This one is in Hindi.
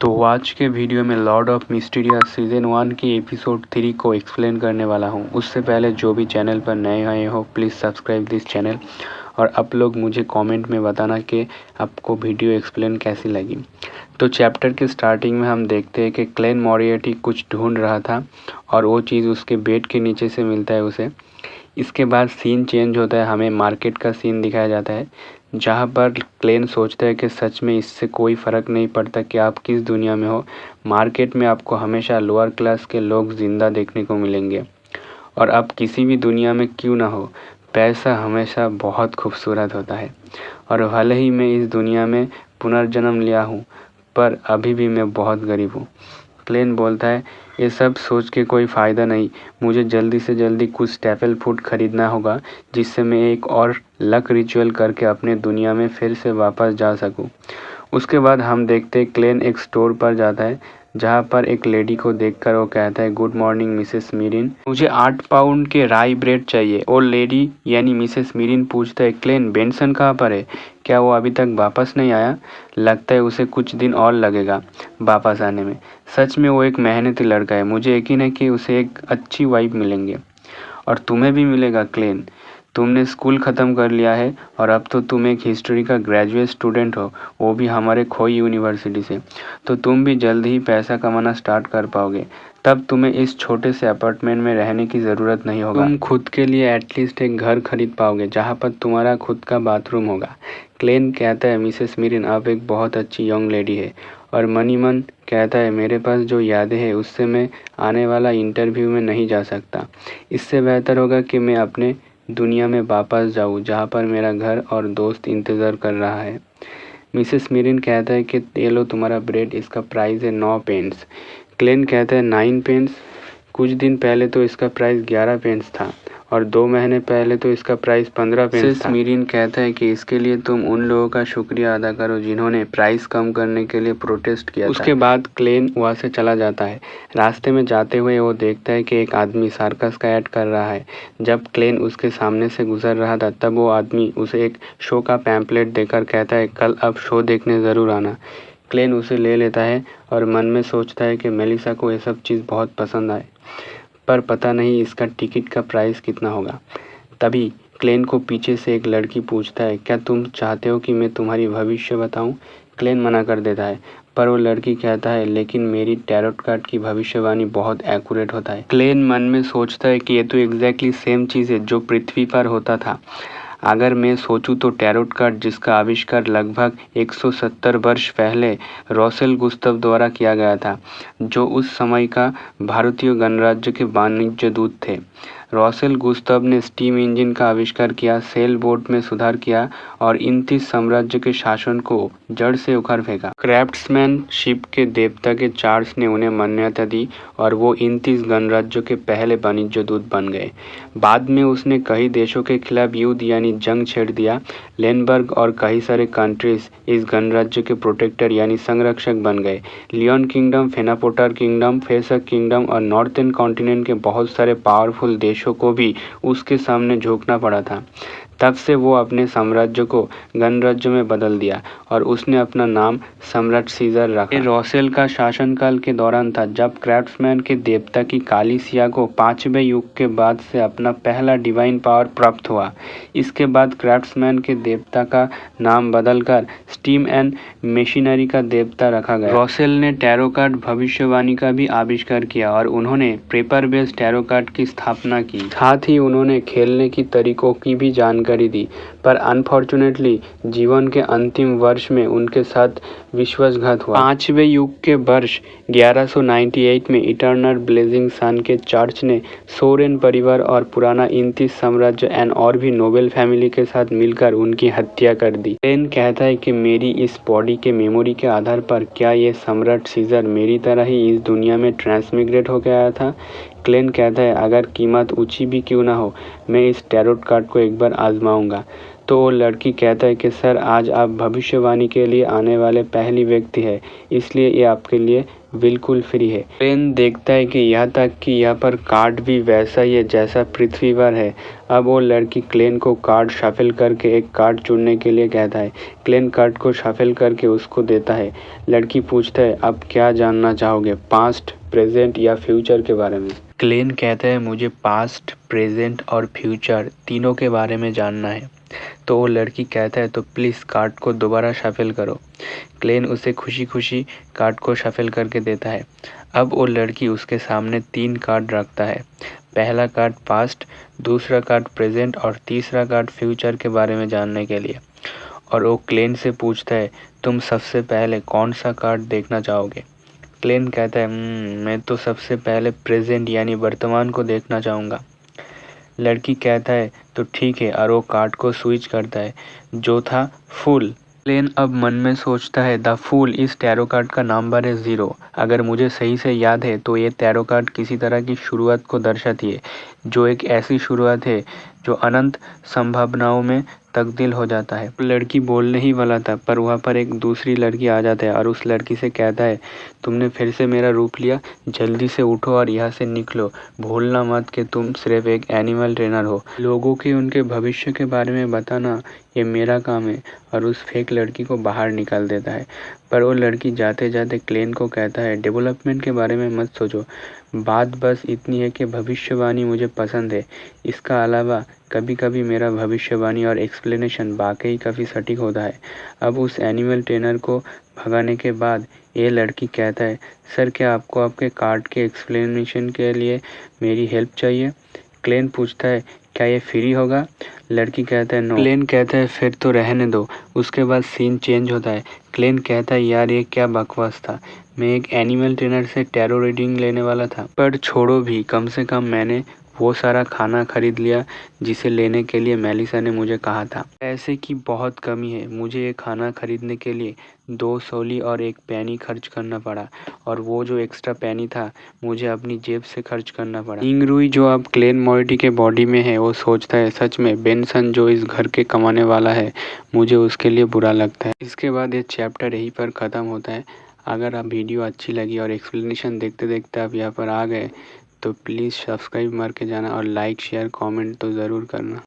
तो आज के वीडियो में लॉर्ड ऑफ मिस्टीरियस सीज़न 1 की एपिसोड 3 को एक्सप्लेन करने वाला हूं। उससे पहले जो भी चैनल पर नए आए हो प्लीज़ सब्सक्राइब दिस चैनल और आप लोग मुझे कमेंट में बताना कि आपको वीडियो एक्सप्लेन कैसी लगी। तो चैप्टर के स्टार्टिंग में हम देखते हैं कि क्लेन मॉरियर्टी कुछ ढूंढ रहा था और वो चीज़ उसके बेड के नीचे से मिलता है उसे। इसके बाद सीन चेंज होता है, हमें मार्केट का सीन दिखाया जाता है जहाँ पर क्लेन सोचता है कि सच में इससे कोई फ़र्क नहीं पड़ता कि आप किस दुनिया में हो, मार्केट में आपको हमेशा लोअर क्लास के लोग ज़िंदा देखने को मिलेंगे और आप किसी भी दुनिया में क्यों ना हो, पैसा हमेशा बहुत खूबसूरत होता है। और भले ही मैं इस दुनिया में पुनर्जन्म लिया हूँ पर अभी भी मैं बहुत गरीब हूँ। क्लेन बोलता है ये सब सोच के कोई फ़ायदा नहीं, मुझे जल्दी से जल्दी कुछ स्टेपल फूड खरीदना होगा जिससे मैं एक और लक रिचुअल करके अपने दुनिया में फिर से वापस जा सकूं। उसके बाद हम देखते हैं क्लेन एक स्टोर पर जाता है जहाँ पर एक लेडी को देखकर वो कहता है गुड मॉर्निंग मिसेस मीरिन, मुझे 8 पाउंड के राई ब्रेड चाहिए। और लेडी यानी मिसेस मीरिन पूछता है क्लेन बेंसन कहाँ पर है, क्या वो अभी तक वापस नहीं आया? लगता है उसे कुछ दिन और लगेगा वापस आने में। सच में वो एक मेहनती लड़का है, मुझे यकीन है कि उसे एक अच्छी वाइफ मिलेंगे और तुम्हें भी मिलेगा क्लेन। तुमने स्कूल ख़त्म कर लिया है और अब तो तुम एक हिस्ट्री का ग्रेजुएट स्टूडेंट हो, वो भी हमारे खोई यूनिवर्सिटी से। तो तुम भी जल्द ही पैसा कमाना स्टार्ट कर पाओगे, तब तुम्हें इस छोटे से अपार्टमेंट में रहने की ज़रूरत नहीं होगा। तुम खुद के लिए एटलीस्ट एक घर खरीद पाओगे जहाँ पर तुम्हारा खुद का बाथरूम होगा। क्लेन कहता है मिसेस मीरिन आप एक बहुत अच्छी यंग लेडी है। और मनी मन कहता है मेरे पास जो यादें हैं उससे मैं आने वाला इंटरव्यू में नहीं जा सकता। इससे बेहतर होगा कि मैं अपने दुनिया में वापस जाऊँ जहाँ पर मेरा घर और दोस्त इंतज़ार कर रहा है। मिसेस मीरिन कहता है कि ये लो तुम्हारा ब्रेड, इसका प्राइस है 9 पेंस। क्लेन कहता है 9 पेंस? कुछ दिन पहले तो इसका प्राइस 11 पेंस था और 2 महीने पहले तो इसका प्राइस 15 पेंस था। मिसेस मीरिन कहता है कि इसके लिए तुम उन लोगों का शुक्रिया अदा करो जिन्होंने प्राइस कम करने के लिए प्रोटेस्ट किया था। उसके बाद क्लेन वहाँ से चला जाता है। रास्ते में जाते हुए वो देखता है कि एक आदमी सर्कस का ऐड कर रहा है। जब क्लेन उसके सामने से गुजर रहा था तब वो आदमी उसे एक शो का पैम्पलेट देकर कहता है कल अब शो देखने ज़रूर आना। क्लेन उसे ले लेता है और मन में सोचता है कि मेलिसा को ये सब चीज़ बहुत पसंद आए, पर पता नहीं इसका टिकट का प्राइस कितना होगा। तभी क्लेन को पीछे से एक लड़की पूछता है क्या तुम चाहते हो कि मैं तुम्हारी भविष्य बताऊं? क्लेन मना कर देता है पर वो लड़की कहता है लेकिन मेरी टैरोट कार्ड की भविष्यवाणी बहुत एक्यूरेट होता है। क्लेन मन में सोचता है कि ये तो एग्जैक्टली सेम चीज़ है जो पृथ्वी पर होता था। अगर मैं सोचूं तो टैरोट कार्ड जिसका आविष्कार लगभग 170 वर्ष पहले रॉसेल गुस्तव द्वारा किया गया था, जो उस समय का भारतीय गणराज्य के वाणिज्य दूत थे। रॉसेल गुस्तव ने स्टीम इंजन का आविष्कार किया, सेल बोट में सुधार किया और 29 साम्राज्य के शासन को जड़ से उखाड़ फेंका। क्राफ्ट्समैनशिप के देवता के चार्ल्स ने उन्हें मान्यता दी और वो 29 गणराज्यों के पहले वाणिज्य दूत बन गए। बाद में उसने कई देशों के खिलाफ युद्ध यानी जंग छेड़ दिया। लेनबर्ग और कई सारे कंट्रीज इस गणराज्य के प्रोटेक्टर यानी संरक्षक बन गए। लियोन किंगडम, फेनापोटर किंगडम, फेसक किंगडम और नॉर्थर्न कॉन्टिनेंट के बहुत सारे पावरफुल देशों को भी उसके सामने झुकना पड़ा था। तब से वो अपने साम्राज्य को गणराज्य में बदल दिया और उसने अपना नाम सम्राट सीजर रखा। ये रॉसेल का शासनकाल के दौरान था जब क्राफ्ट्समैन के देवता की कालीसिया को 5वें युग के बाद से अपना पहला डिवाइन पावर प्राप्त हुआ। इसके बाद क्राफ्ट्समैन के देवता का नाम बदलकर स्टीम एंड मशीनरी का देवता रखा गया। रॉसेल ने टैरो कार्ड भविष्यवाणी का भी आविष्कार किया और उन्होंने पेपर बेस्ड टैरो कार्ड की स्थापना की। साथ ही उन्होंने खेलने की तरीकों की भी जानकारी दी, पर अनफॉर्चुनेटली जीवन के अंतिम वर्ष में उनके साथ विश्वासघात हुआ। 5वें युग के वर्ष 1198 में इटर्नल ब्लेजिंग सन के चर्च ने सोरेन परिवार और पुराना 29 साम्राज्य एंड और भी नोबेल फैमिली के साथ मिलकर उनकी हत्या कर दी। क्लेन कहता है कि मेरी इस बॉडी के मेमोरी के आधार पर क्या ये सम्राट सीजर मेरी तरह ही इस दुनिया में ट्रांसमिग्रेट हो गया था? क्लेन कहता है अगर कीमत ऊंची भी क्यों ना हो, मैं इस टैरोट कार्ड को एक बार आजमाऊंगा। तो वो लड़की कहता है कि सर आज आप भविष्यवाणी के लिए आने वाले पहली व्यक्ति है, इसलिए ये आपके लिए बिल्कुल फ्री है। क्लेन देखता है कि यहाँ तक कि यहाँ पर कार्ड भी वैसा ही है जैसा पृथ्वी पर है। अब वो लड़की क्लेन को कार्ड शफल करके एक कार्ड चुनने के लिए कहता है। क्लेन कार्ड को शफल करके उसको देता है। लड़की पूछता है अब क्या जानना चाहोगे, पास्ट, प्रेजेंट या फ्यूचर के बारे में। क्लेन कहता है मुझे पास्ट, प्रेजेंट और फ्यूचर तीनों के बारे में जानना है। तो वो लड़की कहता है तो प्लीज़ कार्ड को दोबारा शफल करो। क्लेन उसे खुशी खुशी कार्ड को शफल करके देता है। अब वो लड़की उसके सामने 3 कार्ड रखता है। पहला कार्ड पास्ट, दूसरा कार्ड प्रेजेंट और तीसरा कार्ड फ्यूचर के बारे में जानने के लिए। और वो क्लेन से पूछता है तुम सबसे पहले कौन सा कार्ड देखना चाहोगे। क्लेन कहता है मैं तो सबसे पहले प्रेजेंट यानी वर्तमान को देखना चाहूँगा। लड़की कहता है तो ठीक है, और वो कार्ड को स्विच करता है जो था फूल। क्लेन अब मन में सोचता है द फूल इस टैरो कार्ड का नंबर है 0। अगर मुझे सही से याद है तो ये टैरो कार्ड किसी तरह की शुरुआत को दर्शाती है, जो एक ऐसी शुरुआत है जो अनंत संभावनाओं में तब्दील हो जाता है। लड़की बोलने ही वाला था पर वहाँ पर एक दूसरी लड़की आ जाता है और उस लड़की से कहता है तुमने फिर से मेरा रूप लिया, जल्दी से उठो और यहाँ से निकलो, भूलना मत कि तुम सिर्फ एक एनिमल ट्रेनर हो। लोगों के उनके भविष्य के बारे में बताना ये मेरा काम है। और उस फेक लड़की को बाहर निकाल देता है। पर वो लड़की जाते जाते क्लेन को कहता है डेवलपमेंट के बारे में मत सोचो, बात बस इतनी है कि भविष्यवाणी मुझे पसंद है। इसका अलावा कभी कभी मेरा भविष्यवाणी और एक्सप्लेनेशन वाकई काफ़ी सटीक होता है। अब उस एनिमल ट्रेनर को भगाने के बाद ये लड़की कहता है सर क्या आपको आपके कार्ड के एक्सप्लेनेशन के लिए मेरी हेल्प चाहिए। क्लेन पूछता है क्या ये फ्री होगा। लड़की कहता है नो। क्लेन कहता है फिर तो रहने दो। उसके बाद सीन चेंज होता है। क्लेन कहता है यार ये क्या बकवास था, मैं एक एनिमल ट्रेनर से टैरो रीडिंग लेने वाला था। पर छोड़ो भी, कम से कम मैंने वो सारा खाना खरीद लिया जिसे लेने के लिए मेलिसा ने मुझे कहा था। पैसे की बहुत कमी है, मुझे ये खाना खरीदने के लिए 2 सोली और 1 पैनी खर्च करना पड़ा, और वो जो एक्स्ट्रा पैनी था मुझे अपनी जेब से खर्च करना पड़ा। इंगरुई जो अब क्लेन मॉरिटी के बॉडी में है वो सोचता है सच में बेनसन जो इस घर के कमाने वाला है, मुझे उसके लिए बुरा लगता है। इसके बाद ये चैप्टर यहीं पर ख़त्म होता है। अगर आप वीडियो अच्छी लगी और एक्सप्लेनेशन देखते देखते आप यहाँ पर आ गए तो प्लीज़ सब्सक्राइब मार के जाना और लाइक शेयर कमेंट तो ज़रूर करना।